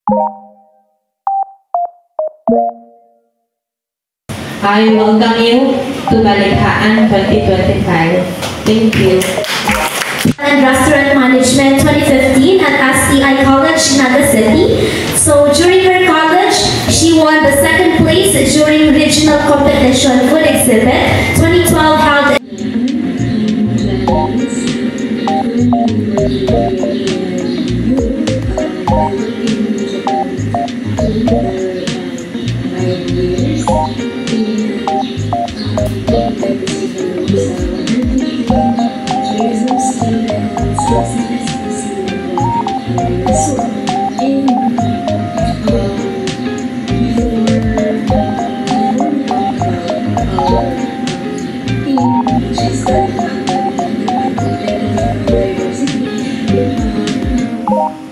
I welcome you to Balikhaan 2025. Thank you. And Restaurant Management 2015 at STI College, Naga City. So during her college, she won the second place during regional competition food exhibit 2012 held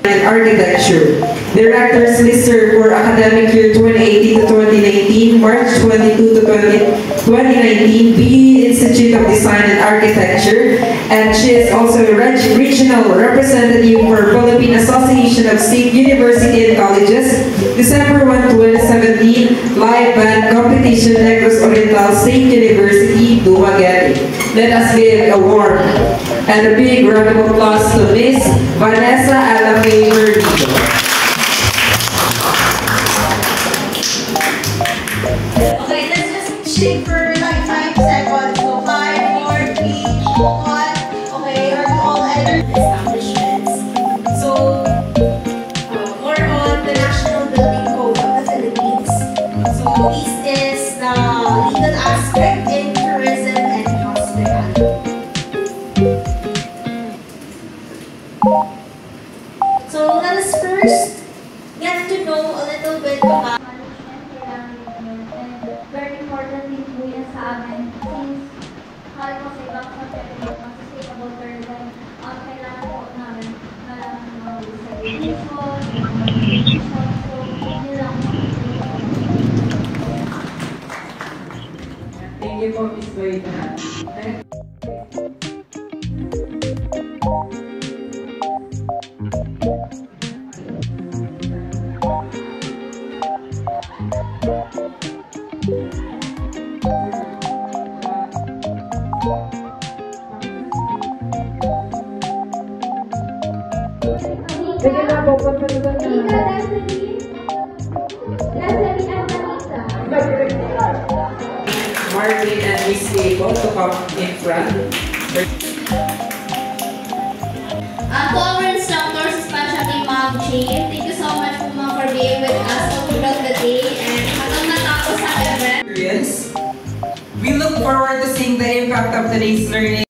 in Architecture. Director's Lister for academic year 2018 to 2019, March 22 to 2019, BE Institute of Design and Architecture, and she is also a regional representative for Philippine Association of State University and Colleges, December 1, 2017, live band competition Negros Oriental State University, Dumaguete. Let us give a warm and a big round of applause to Miss Vanessa Alamay Merdido. Okay, let's just shake for like 5 seconds. So 5, 4, 3, 1. Okay, are you all either establishments? So more on the National Building Code of the Philippines. So this is the legal aspect in tourism and hospitality. So let us first get to know a little bit about very important din po yan sa amin since kahit po sa ibang competitive ng sustainable tourism, kailangan po namin malaman ng mga research. So, yun lang. Thank you for Miss Boyna. Marvin and Miss Abel to come in front. To our instructors, especially Ma'am Jane, thank you so much po ma'am for being with us all throughout the day and hanggang natapos sa event. We look forward to seeing the impact of today's learning